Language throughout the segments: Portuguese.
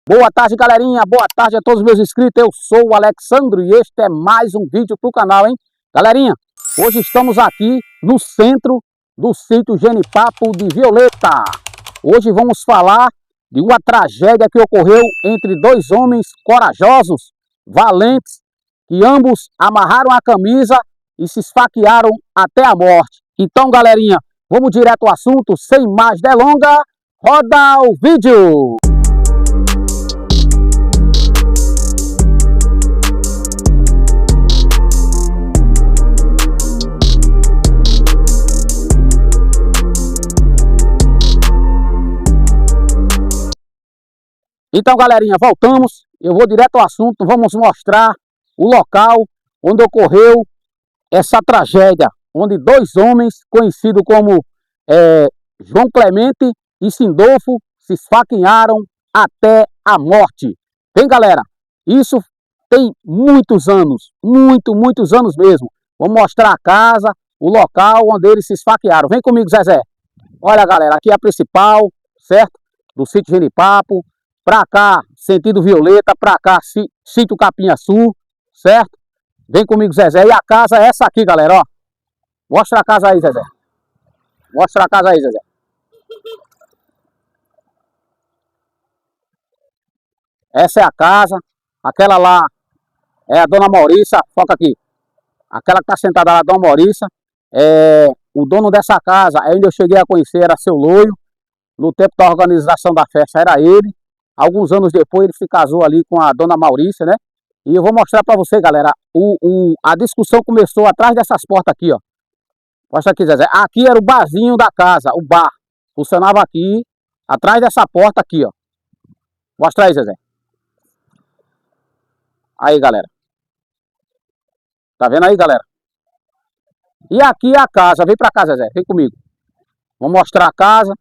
Boa tarde, galerinha. Boa tarde a todos os meus inscritos. Eu sou o Alexandro e este é mais um vídeo para o canal, hein? Galerinha, hoje estamos aqui no centro do sítio Genipapo de Violeta. Hoje vamos falar de uma tragédia que ocorreu entre dois homens corajosos, valentes, que ambos amarraram a camisa e se esfaquearam até a morte. Então, galerinha, vamos direto ao assunto, sem mais delongas, roda o vídeo! Então, galerinha, voltamos. Eu vou direto ao assunto. Vamos mostrar o local onde ocorreu essa tragédia, onde dois homens conhecidos como João Clemente e Sindolfo se esfaquearam até a morte. Bem, galera, isso tem muitos anos, muitos anos mesmo. Vamos mostrar a casa, o local onde eles se esfaquearam. Vem comigo, Zezé. Olha, galera, aqui é a principal, certo? Do sítio Genipapo. Pra cá, sentido Violeta, pra cá, sítio Capinhaçu, certo? Vem comigo, Zezé. E a casa é essa aqui, galera, ó. Mostra a casa aí, Zezé. Mostra a casa aí, Zezé. Essa é a casa. Aquela lá é a Dona Maurícia. Foca aqui. Aquela que tá sentada lá, a Dona Maurícia. O dono dessa casa, ainda eu cheguei a conhecer, era seu Loio. No tempo da organização da festa, era ele. Alguns anos depois ele se casou ali com a Dona Maurícia, né? E eu vou mostrar pra você, galera, a discussão começou atrás dessas portas aqui, ó. Mostra aqui, Zezé. Aqui era o barzinho da casa, o bar. Funcionava aqui, atrás dessa porta aqui, ó. Mostra aí, Zezé. Aí, galera. Tá vendo aí, galera? E aqui é a casa. Vem pra cá, Zezé. Vem comigo. Vou mostrar a casa.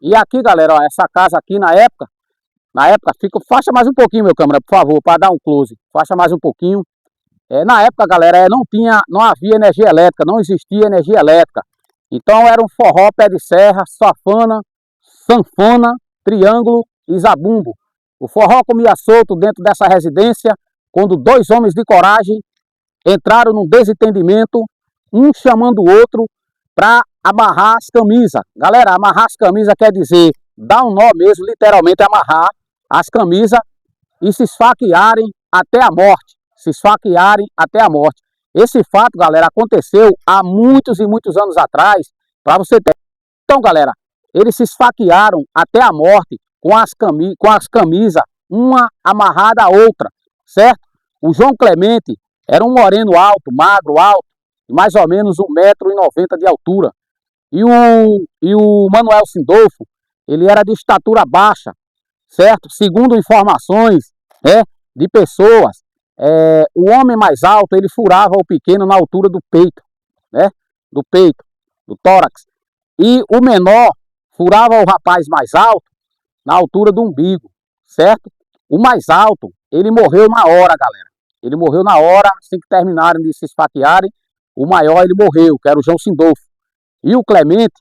E aqui, galera, ó, essa casa aqui na época, faixa mais um pouquinho, meu câmera, por favor, para dar um close. Faixa mais um pouquinho. Na época, galera, não havia energia elétrica, não existia energia elétrica. Então era um forró, pé de serra, safana, sanfona, triângulo e zabumbo. O forró comia solto dentro dessa residência, quando dois homens de coragem entraram num desentendimento, um chamando o outro para amarrar as camisas. Galera, amarrar as camisas quer dizer dar um nó mesmo, literalmente amarrar as camisas e se esfaquearem até a morte. Se esfaquearem até a morte. Esse fato, galera, aconteceu há muitos e muitos anos atrás, para você ter. Então, galera, eles se esfaquearam até a morte com as camisas, uma amarrada à outra, certo? O João Clemente era um moreno alto, magro, alto, mais ou menos 1,90 m de altura. E o Manuel Sindolfo, ele era de estatura baixa, certo? Segundo informações de pessoas, o homem mais alto, ele furava o pequeno na altura do peito, né? Do peito, do tórax. E o menor furava o rapaz mais alto na altura do umbigo, certo? O mais alto, ele morreu na hora, galera. Ele morreu na hora, assim que terminarem de se esfaquearem. O maior, ele morreu, que era o João Sindolfo. E o Clemente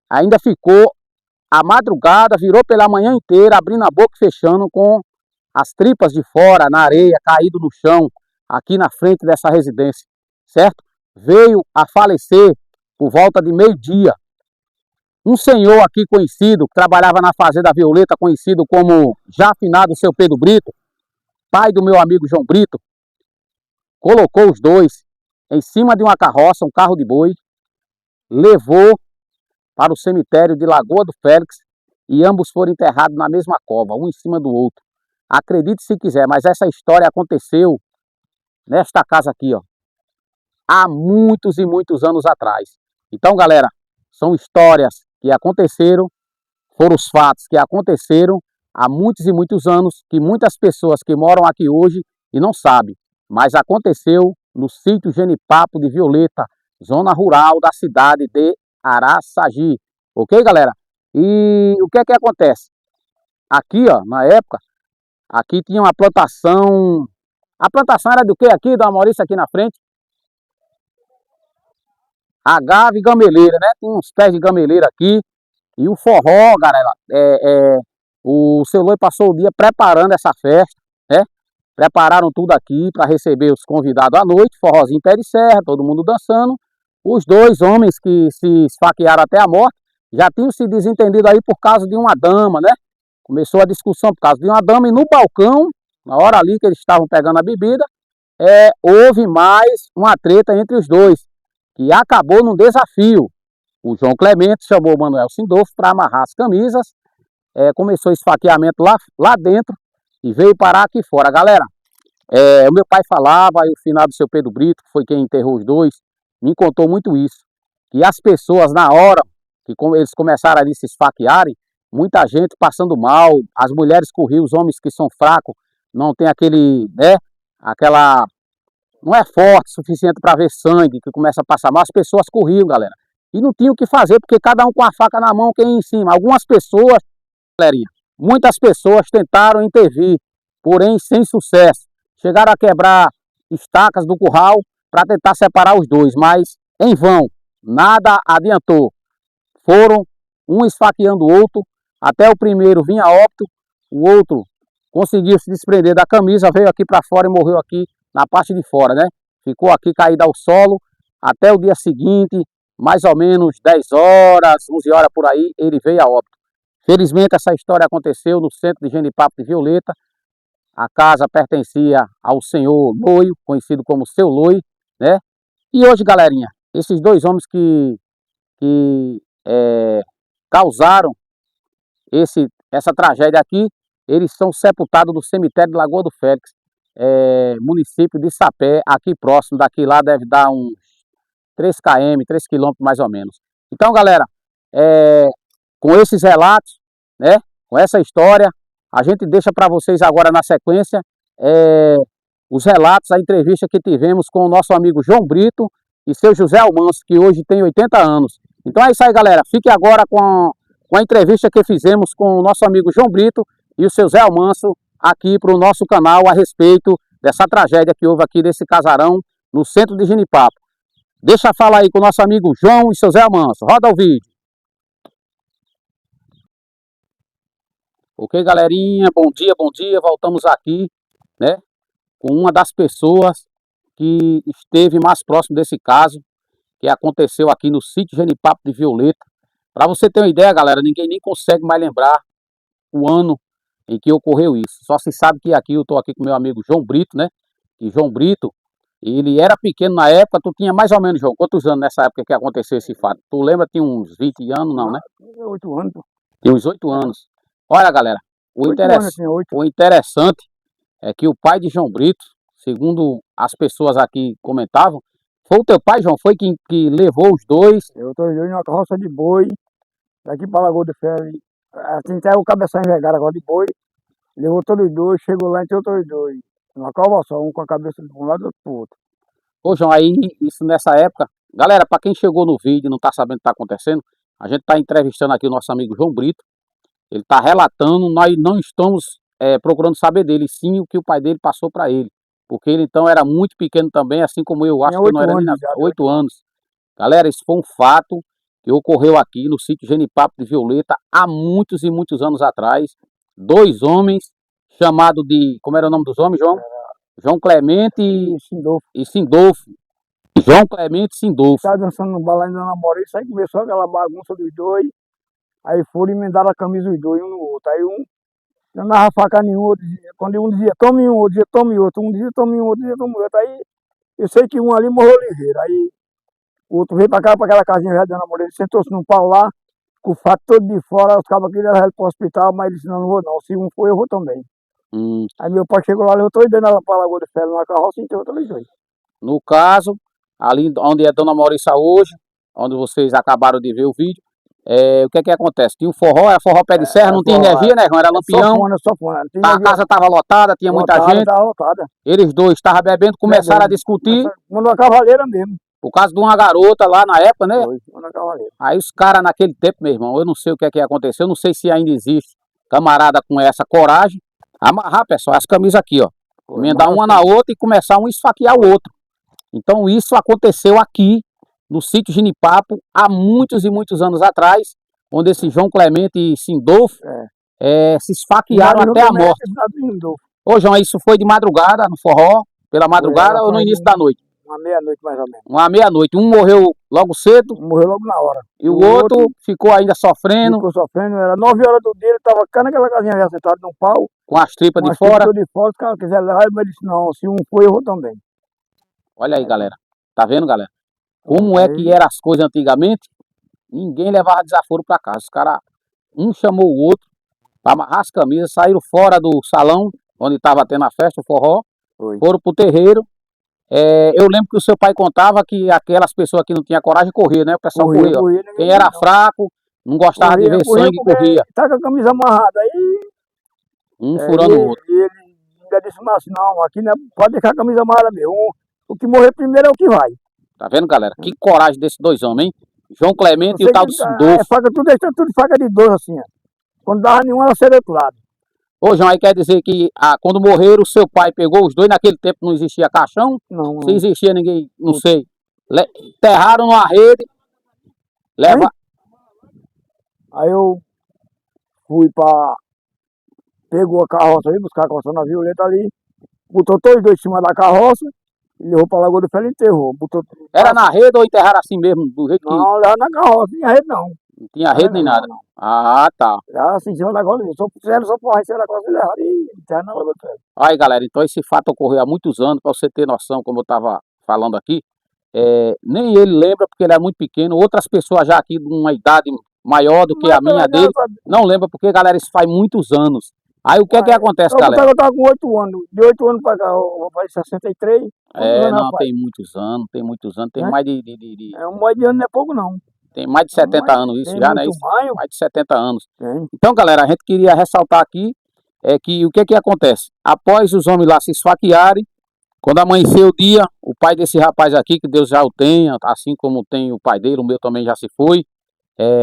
ainda ficou a madrugada, virou pela manhã inteira, abrindo a boca e fechando com as tripas de fora, na areia, caído no chão, aqui na frente dessa residência, certo? Veio a falecer por volta de meio-dia. Um senhor aqui conhecido, que trabalhava na Fazenda Violeta, conhecido como já afinado seu Pedro Brito, pai do meu amigo João Brito, colocou os dois em cima de uma carroça, um carro de boi, levou para o cemitério de Lagoa do Félix e ambos foram enterrados na mesma cova, um em cima do outro. Acredite se quiser, mas essa história aconteceu nesta casa aqui, ó, há muitos e muitos anos atrás. Então, galera, são histórias que aconteceram, foram os fatos que aconteceram há muitos e muitos anos, que muitas pessoas que moram aqui hoje e não sabem, mas aconteceu no sítio Genipapo de Violeta, zona rural da cidade de Araçagi. Ok, galera? E o que é que acontece? Aqui, ó, na época, aqui tinha uma plantação. A plantação era do que aqui, Dona Maurícia, aqui na frente? Agave e gameleira, né? Tem uns pés de gameleira aqui. E o forró, galera, o seu Loi passou o dia preparando essa festa, né? Prepararam tudo aqui para receber os convidados à noite, forrozinho pé de serra, todo mundo dançando. Os dois homens que se esfaquearam até a morte já tinham se desentendido aí por causa de uma dama, né? Começou a discussão por causa de uma dama e no balcão, na hora ali que eles estavam pegando a bebida, houve mais uma treta entre os dois, que acabou num desafio. O João Clemente chamou o Manuel Sindolfo para amarrar as camisas, começou o esfaqueamento lá dentro e veio parar aqui fora. Galera, o meu pai falava, e o finado seu Pedro Brito, que foi quem enterrou os dois, me contou muito isso, que as pessoas na hora que eles começaram ali se esfaquearem, muita gente passando mal, as mulheres corriam, os homens que são fracos, não tem aquele, né, aquela, não é forte o suficiente para ver sangue, que começa a passar mal, as pessoas corriam, galera, e não tinham o que fazer, porque cada um com a faca na mão, quem ia em cima. Algumas pessoas, galerinha, muitas pessoas tentaram intervir, porém sem sucesso, chegaram a quebrar estacas do curral para tentar separar os dois, mas em vão, nada adiantou. Foram um esfaqueando o outro, até o primeiro vinha a óbito, o outro conseguiu se desprender da camisa, veio aqui para fora e morreu aqui na parte de fora, né? Ficou aqui caído ao solo, até o dia seguinte, mais ou menos 10 horas, 11 horas por aí, ele veio a óbito. Felizmente essa história aconteceu no centro de Genipapo de Violeta. A casa pertencia ao senhor Loio, conhecido como Seu Loi, né? E hoje, galerinha, esses dois homens que causaram essa tragédia aqui, eles são sepultados no cemitério de Lagoa do Félix, município de Sapé, aqui próximo, daqui lá deve dar uns 3 km, 3 km mais ou menos. Então, galera, com esses relatos, né, com essa história, a gente deixa para vocês agora na sequência os relatos, a entrevista que tivemos com o nosso amigo João Brito e seu José Almanso, que hoje tem 80 anos. Então é isso aí, galera. Fique agora com a entrevista que fizemos com o nosso amigo João Brito e o seu Zé Almanso aqui para o nosso canal a respeito dessa tragédia que houve aqui desse casarão no centro de Genipapo. Deixa eu falar aí com o nosso amigo João e seu Zé Almanso. Roda o vídeo. Ok, galerinha, bom dia, voltamos aqui, né, com uma das pessoas que esteve mais próximo desse caso, que aconteceu aqui no sítio Genipapo de Violeta. Para você ter uma ideia, galera, ninguém nem consegue mais lembrar o ano em que ocorreu isso. Só se sabe que aqui eu estou aqui com meu amigo João Brito, né, e João Brito, ele era pequeno na época. Tu tinha mais ou menos, João, quantos anos nessa época que aconteceu esse fato? Tu lembra, tinha uns 20 anos, não, né? 8 anos. Tinha uns 8 anos. Olha, galera, o interessante é que o pai de João Brito, segundo as pessoas aqui comentavam, foi o teu pai, João, foi que levou os dois? Eu estou indo numa carroça de boi, daqui para Lagoa do Ferro. Assim, até o cabeção envergado agora de boi, levou todos os dois, chegou lá e tem todos os dois. Uma calvação, um com a cabeça de um lado e outro pro outro. Ô, João, aí, isso nessa época, galera, para quem chegou no vídeo e não está sabendo o que está acontecendo, a gente está entrevistando aqui o nosso amigo João Brito. Ele está relatando, nós não estamos procurando saber dele, sim o que o pai dele passou para ele. Porque ele então era muito pequeno também, assim como eu, acho que não era nem 8 anos. Galera, isso foi um fato que ocorreu aqui no sítio Genipapo de Violeta há muitos e muitos anos atrás. Dois homens, chamados de, como era o nome dos homens, João? João Clemente e Sindolfo. João Clemente e Sindolfo. Estava dançando no balão da namorada, isso aí começou aquela bagunça dos dois. Aí foram emendar a camisa dos dois, um no outro. Aí um não dava faca nenhum, outro dizia, quando um dizia tome um, outro dizia tome outro, um dizia tome um, outro dizia tome outro. Aí eu sei que um ali morreu ligeiro. Aí o outro veio para cá, para aquela casinha velha da namorada, sentou-se num pau lá, com o fato todo de fora, os cabos queriam levar ele para o hospital, mas ele disse, não vou não, se um for eu vou também. Aí meu pai chegou lá, levou todos dois para a Lagoa do Ferro, numa carroça e enterrou todos dois. No caso, ali onde é Dona Maurissa hoje, onde vocês acabaram de ver o vídeo, o que acontece? Tinha um forró, era forró pé de serra, não tinha energia, né, João? Era lampião. Sofona. A casa estava lotada, tinha muita gente. Estava lotada. Eles dois estavam bebendo, começaram a discutir. Mandou a cavaleira mesmo. Por causa de uma garota lá na época, né? Foi, na cavaleira. Aí os caras naquele tempo, meu irmão, eu não sei o que aconteceu, não sei se ainda existe camarada com essa coragem. Amarrar, pessoal, as camisas aqui, ó. Emendar uma na outra e começar um a esfaquear o outro. Então isso aconteceu aqui no sítio Genipapo há muitos e muitos anos atrás, onde esse João Clemente e Sindolfo se esfaquearam até a morte. Ô João, isso foi de madrugada, no forró, pela madrugada ou no início da noite? Uma meia-noite mais ou menos. Uma meia-noite. Um morreu logo cedo. Morreu logo na hora. E o outro ficou ainda sofrendo. Ficou sofrendo, era 9 horas do dia, ele estava cá naquela casinha já sentado num pau. Com as tripas de fora. De fora, os caras quiserem levar, ele disse, não, se um foi, eu vou também. Olha aí, galera. Tá vendo, galera? Como é que eram as coisas antigamente? Ninguém levava desaforo pra casa. Os caras, um chamou o outro para amarrar as camisas, saíram fora do salão, onde estava tendo a festa, o forró. Foram pro terreiro. Eu lembro que o seu pai contava que aquelas pessoas que não tinham coragem corria, né? O pessoal corria. Quem era fraco, não gostava de ver sangue, corria. Tá com a camisa amarrada aí. Um furando o outro. E ele ainda disse assim, não, aqui não pode deixar a camisa amarrada mesmo. O que morrer primeiro é o que vai. Tá vendo, galera? Que coragem desses dois homens, hein? João Clemente e o tal do Sindolfo. Faca, tudo faca de 12 assim, ó. Quando dava nenhuma, ela saía do outro lado. Ô, João, aí quer dizer que quando morreram, o seu pai pegou os dois, naquele tempo não existia caixão? Não. Se existia, ninguém, não sei. Enterraram numa rede. Aí eu fui pegou a carroça aí, buscar a carroça na Violeta ali, botou todos os dois em cima da carroça, e levou pra Lagoa do Ferro e enterrou. Era na rede ou enterraram assim mesmo, do jeito que... Não, levava na carroça, não tinha rede não. Não tinha rede nem nada. Não. Ah, tá. Era assim, em cima da carroça, só puseram só porra em cima da carroça e levaram e enterraram na Lagoa do Ferro. Aí, galera, então esse fato ocorreu há muitos anos, pra você ter noção, como eu tava falando aqui. Nem ele lembra, porque ele é muito pequeno. Outras pessoas já aqui de uma idade maior do que a minha dele, não lembra, porque, galera, isso faz muitos anos. Aí o que é que acontece, galera? Eu tava com 8 anos, de 8 anos pra cá, eu faço 63. Não, tem muitos anos, tem mais de... Mais de ano não é pouco não. Tem mais de 70 anos isso já, né? Mais de 70 anos. Tem. Então, galera, a gente queria ressaltar aqui que o que é que acontece? Após os homens lá se esfaquearem, quando amanheceu o dia, o pai desse rapaz aqui, que Deus já o tenha, assim como tem o pai dele, o meu também já se foi.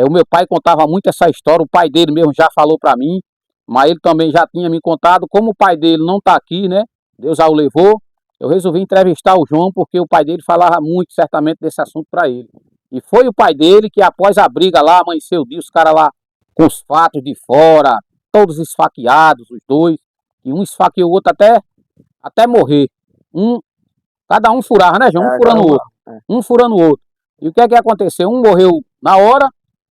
O meu pai contava muito essa história, o pai dele mesmo já falou para mim, mas ele também já tinha me contado. Como o pai dele não está aqui, né? Deus já o levou. Eu resolvi entrevistar o João, porque o pai dele falava muito, certamente, desse assunto para ele. E foi o pai dele que, após a briga lá, amanheceu o dia, os caras lá com os fatos de fora, todos esfaqueados, os dois. E um esfaqueou o outro até morrer. Cada um furava, né, João? Um furando o outro. Um furando o outro. E o que é que aconteceu? Um morreu na hora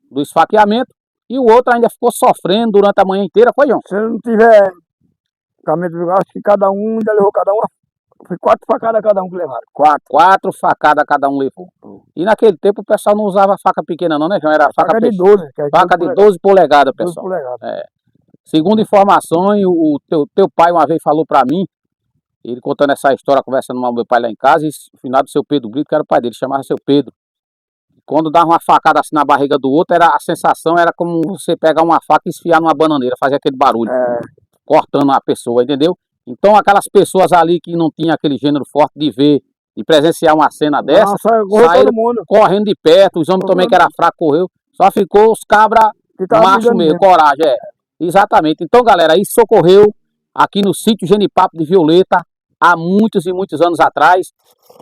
do esfaqueamento e o outro ainda ficou sofrendo durante a manhã inteira, foi, João? Se ele não tiver caminho, acho que cada um ainda levou foi 4 facadas cada um que levaram. 4 facadas cada um levou. E naquele tempo o pessoal não usava faca pequena não, né, João? Era faca de 12. Faca de 12 polegadas, pessoal. 12 polegadas. Segundo informações, o teu pai uma vez falou pra mim, ele contando essa história, conversando com meu pai lá em casa, e o final do seu Pedro Brito, que era o pai dele, chamava seu Pedro. Quando dava uma facada assim na barriga do outro, a sensação era como você pegar uma faca e esfiar numa bananeira, fazer aquele barulho, cortando a pessoa, entendeu? Então aquelas pessoas ali que não tinham aquele gênero forte de ver, de presenciar uma cena dessa, saíram correndo de perto, os homens também que era fraco correu, só ficou os cabras macho mesmo, coragem, exatamente. Então, galera, isso ocorreu aqui no sítio Genipapo de Violeta, há muitos e muitos anos atrás.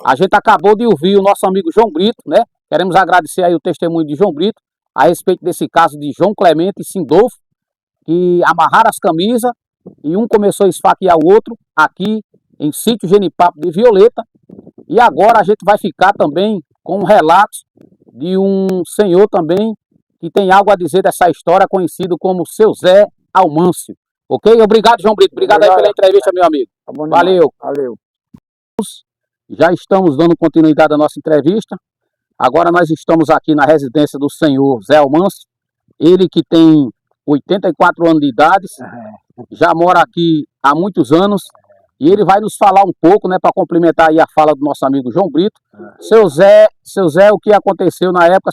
A gente acabou de ouvir o nosso amigo João Brito, né? Queremos agradecer aí o testemunho de João Brito a respeito desse caso de João Clemente e Sindolfo, que amarraram as camisas e um começou a esfaquear o outro aqui em sítio Genipapo de Violeta. E agora a gente vai ficar também com um relato de um senhor também que tem algo a dizer dessa história, conhecido como Seu Zé Almâncio. Ok? Obrigado, João Brito. Obrigado aí pela entrevista, meu amigo. Tá bom, valeu. Valeu. Já estamos dando continuidade à nossa entrevista. Agora nós estamos aqui na residência do senhor Zé Almâncio. Ele que tem 84 anos de idade, já mora aqui há muitos anos. E ele vai nos falar um pouco, né, para complementar aí a fala do nosso amigo João Brito. Seu Zé, o que aconteceu na época,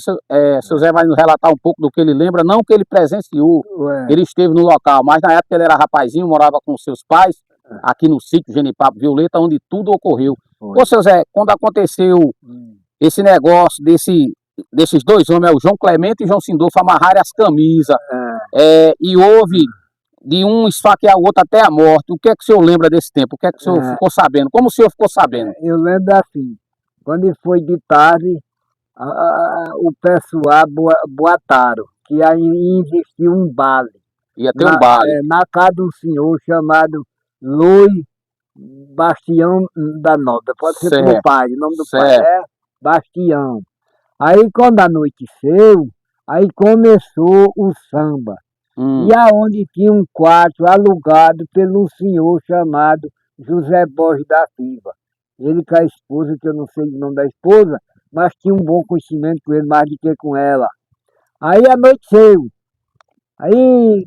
seu Zé vai nos relatar um pouco do que ele lembra, não que ele presenciou, ele esteve no local, mas na época ele era rapazinho, morava com seus pais, aqui no sítio Genipapo Violeta, onde tudo ocorreu. Ô, seu Zé, quando aconteceu esse negócio desses dois homens, o João Clemente e o João Sindolfo, amarrarem as camisas, e houve de um esfaquear o outro até a morte, o que é que o senhor lembra desse tempo? O que é que o senhor ficou sabendo? Como o senhor ficou sabendo? Eu lembro assim, quando foi de tarde, o pessoal boataram que aí existia um baile. Ia ter um baile. Na casa de um senhor chamado Luiz Bastião da Nota. Pode ser do meu pai, o nome do pai é Bastião. Aí quando anoiteceu, aí começou o samba. E aonde tinha um quarto alugado pelo senhor chamado José Borges da Silva. Ele com a esposa, que eu não sei o nome da esposa, mas tinha um bom conhecimento com ele, mais do que com ela. Aí anoiteceu. Aí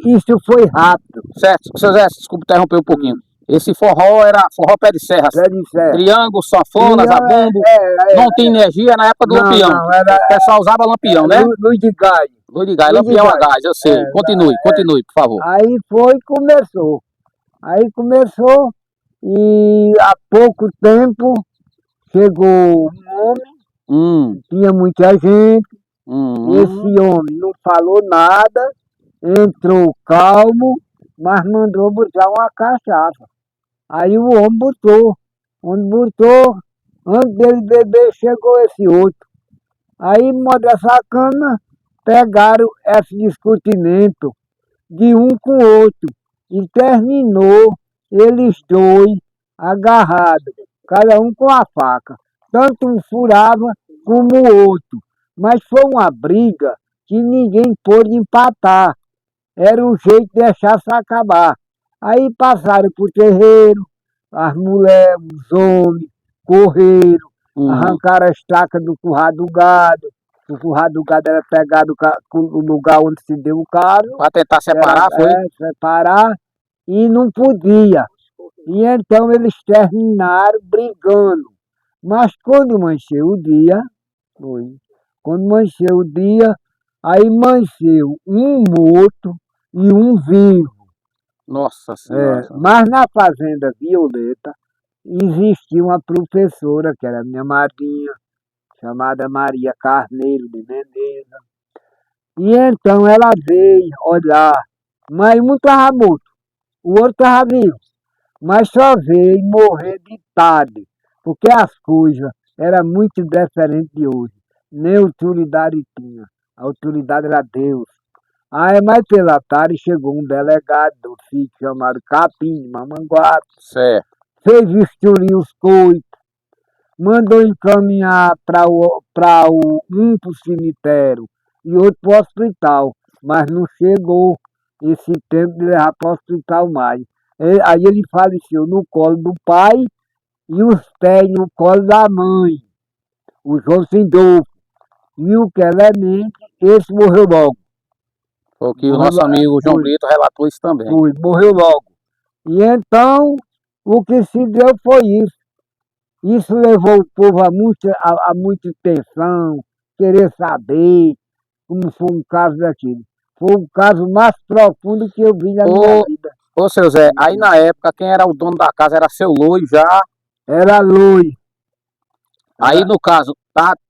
isso foi rápido. Certo, seu Zé, desculpa interromper um pouquinho. Esse forró era forró pé de serra. Pé de serra. Triângulo, sanfona, zabumbo. Não tinha energia na época do lampião. O pessoal usava lampião, né? Luz de gás. Luz de gás, lampião a gás, eu sei. Continue, por favor. Aí começou. Aí começou e há pouco tempo chegou um homem, tinha muita gente. Esse homem não falou nada, entrou calmo, mas mandou botar uma cachaça. Aí o homem botou. Antes dele beber, chegou esse outro. Aí, moda sacana, pegaram esse discutimento de um com o outro e terminou eles dois agarrados, cada um com a faca. Tanto um furava como o outro. Mas foi uma briga que ninguém pôde empatar. Era o jeito de deixar se acabar. Aí passaram pro terreiro, as mulheres, os homens, correram, arrancaram a estaca do curral do gado. O curral do gado era pegado no lugar onde se deu o caso. Para tentar separar, foi? Separar, e não podia. E então eles terminaram brigando. Mas quando amanheceu o dia, aí amanheceu um morto e um vivo. Nossa Senhora. Mas na Fazenda Violeta existia uma professora, que era minha madrinha, chamada Maria Carneiro de Meneza. E então ela veio olhar, mas um estava morto, o outro estava vivo. Mas só veio morrer de tarde, porque as coisas eram muito diferentes de hoje. Nem autoridade tinha, a autoridade era Deus. Aí, mais pela tarde, chegou um delegado do sítio chamado Capim, de Mamanguape. Certo. Fez vistoria os coitos, mandou encaminhar um para o cemitério e outro para o hospital, mas não chegou esse tempo de levar para o hospital mais. Aí ele faleceu no colo do pai e os pés no colo da mãe, o João Sindolfo. E o Clemente, esse morreu logo. Foi o que o nosso amigo João Brito relatou isso também. Morreu logo. E então, o que se deu foi isso. Isso levou o povo a muita tensão, querer saber como foi um caso daquele. Foi o caso mais profundo que eu vi na minha vida. Ô, seu Zé, aí na época, quem era o dono da casa era seu Loi já? Era Loi. Aí, no caso,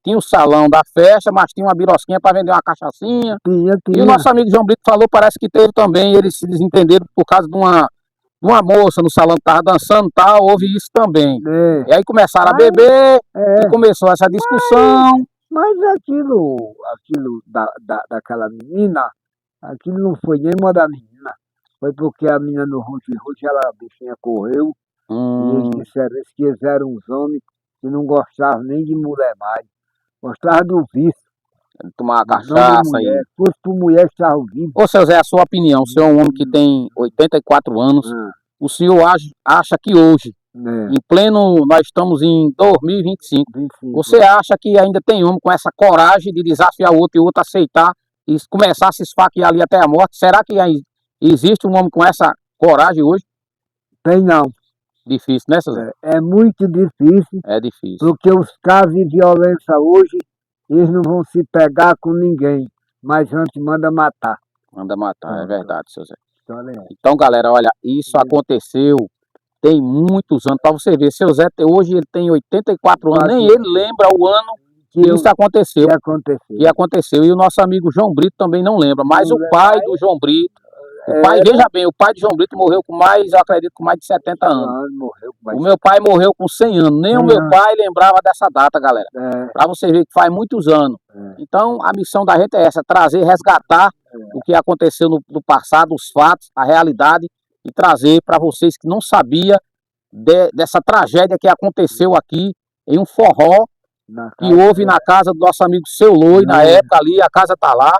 tinha o salão da festa, mas tinha uma birosquinha para vender uma cachaçinha. Tinha. E o nosso amigo João Brito falou, parece que teve também, eles se desentenderam por causa de uma moça no salão que estava dançando e tal, houve isso também. E aí começaram a beber, e começou essa discussão. Mas aquilo daquela menina, aquilo não foi nem uma da menina. Foi porque a menina no roxo, a bichinha correu, e eles disseram que eles eram uns homens que não gostavam nem de mulher mais, gostavam do vício. Tomar cachaça aí. Se fosse por mulher, estavam vivos. Ô, seu Zé, a sua opinião, o senhor é um homem que tem 84 anos, o senhor acha que hoje, em pleno, nós estamos em 2025, você acha que ainda tem homem com essa coragem de desafiar o outro e o outro aceitar e começar a se esfaquear ali até a morte? Será que existe um homem com essa coragem hoje? Tem não. Difícil, né, seu Zé? É muito difícil. É difícil. Porque os casos de violência hoje, eles não vão se pegar com ninguém, mas antes manda matar. Manda matar, é verdade, seu Zé. Então, galera, olha, isso aconteceu tem muitos anos, para você ver, seu Zé hoje ele tem 84 anos, nem ele lembra o ano que isso aconteceu. Que aconteceu. E o nosso amigo João Brito também não lembra, mas o pai do João Brito O pai, veja bem, o pai de João Brito morreu com mais, eu acredito, com mais de 70 anos. Morreu com O meu pai morreu com 100 anos. Nem o meu pai lembrava dessa data, galera. Para você ver que faz muitos anos. Então, a missão da gente é essa, trazer, resgatar o que aconteceu no passado, os fatos, a realidade, e trazer para vocês que não sabiam dessa tragédia que aconteceu aqui em um forró que houve na casa do nosso amigo Seu Loi, na época ali, a casa tá lá,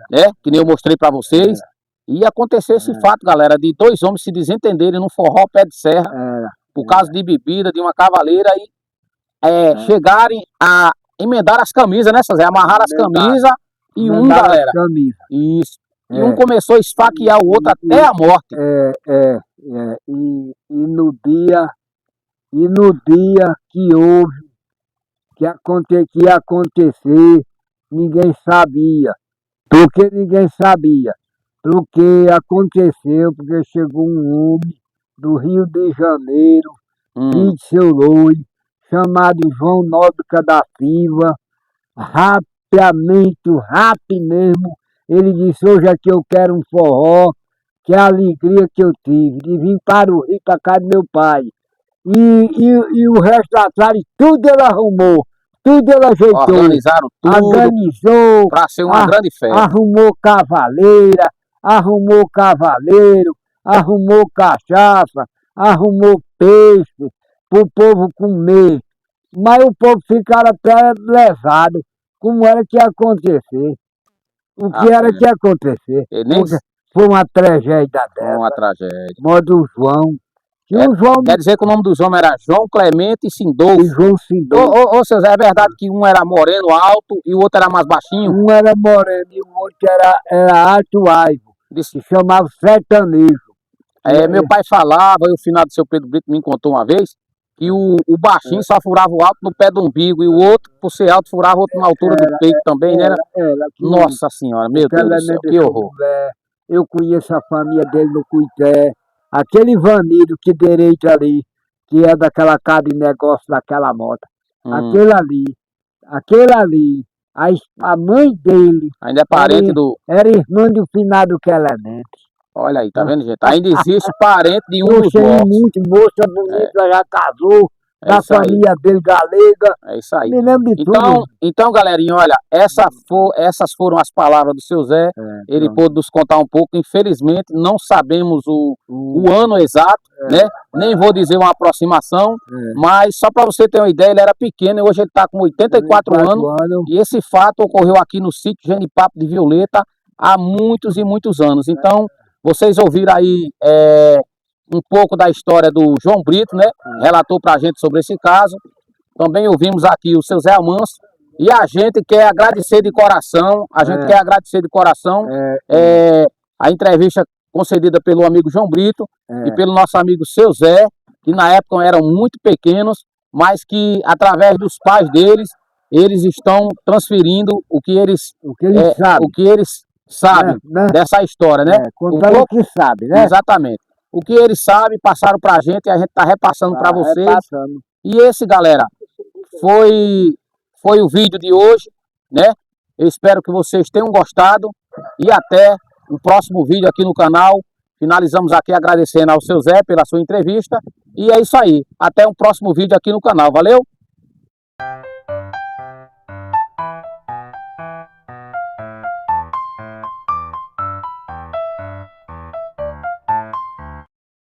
né? Que nem eu mostrei para vocês. E aconteceu esse fato, galera, de dois homens se desentenderem num forró pé de serra, por causa de bebida, de uma cavaleira, e chegarem a emendar as camisas, né, Zé? Amarrar as camisas e galera. Isso. E um começou a esfaquear o outro até a morte. E no dia que houve, que ia acontecer, ninguém sabia. Por que ninguém sabia? Porque aconteceu, porque chegou um homem do Rio de Janeiro, filho de Seu Loi, chamado João Nóbrega da Silva, rapidamente, rápido mesmo, ele disse: hoje aqui eu quero um forró, que é a alegria que eu tive, de vir para o Rio, para casa do meu pai. E o resto da tarde, tudo ele arrumou, tudo ele ajeitou. Organizaram tudo. Organizou. Para ser uma grande festa. Arrumou cavaleira, arrumou cavaleiro, arrumou cachaça, arrumou peixe para o povo comer. Mas o povo ficaram até lesado. Como era que ia acontecer? O que era que ia acontecer? Foi uma tragédia dessa. Foi uma tragédia. Modo João. Quer dizer que o nome dos homens era João Clemente e Sindolfo. E João Sindolfo. Ô, seu Zé, é verdade que um era moreno alto e o outro era mais baixinho? Um era moreno e o outro era alto aivo. Se chamava sertanejo. Meu pai falava, e o finado do seu Pedro Brito me contou uma vez, que o baixinho só furava o alto no pé do umbigo e o outro, por ser alto, furava o outro na altura do peito também, né? Nossa Senhora, meu Deus do céu, que horror. Eu conheço a família dele no Cuité. Aquele Vanildo que direito ali, que é daquela casa de negócio daquela moto. Aquele ali, a mãe dele... Ainda é parente do... Era irmã do finado Clemente. Olha aí, tá vendo, gente? Ainda existe parente de um dos mortos. Muito moça bonita, já casou. Da família dele, galega. É isso aí. Me lembro de tudo. Então, galerinha, olha, essas foram as palavras do seu Zé. Ele pôde nos contar um pouco. Infelizmente, não sabemos o ano exato, né? Nem vou dizer uma aproximação, mas só para você ter uma ideia, ele era pequeno e hoje ele está com 84 anos. E esse fato ocorreu aqui no sítio Genipapo de Violeta há muitos e muitos anos. Então, vocês ouviram aí um pouco da história do João Brito, né? Relatou pra gente sobre esse caso. Também ouvimos aqui o seu Zé Almanso. E a gente quer agradecer de coração, a entrevista concedida pelo amigo João Brito e pelo nosso amigo seu Zé, que na época eram muito pequenos, mas que através dos pais deles, eles estão transferindo o que eles sabem dessa história, né? Contando o que sabe, né? Exatamente. O que eles sabem, passaram para a gente e a gente está repassando para vocês. E esse, galera, foi o vídeo de hoje, né? Eu espero que vocês tenham gostado e até o próximo vídeo aqui no canal. Finalizamos aqui agradecendo ao seu Zé pela sua entrevista. E é isso aí. Até o próximo vídeo aqui no canal. Valeu!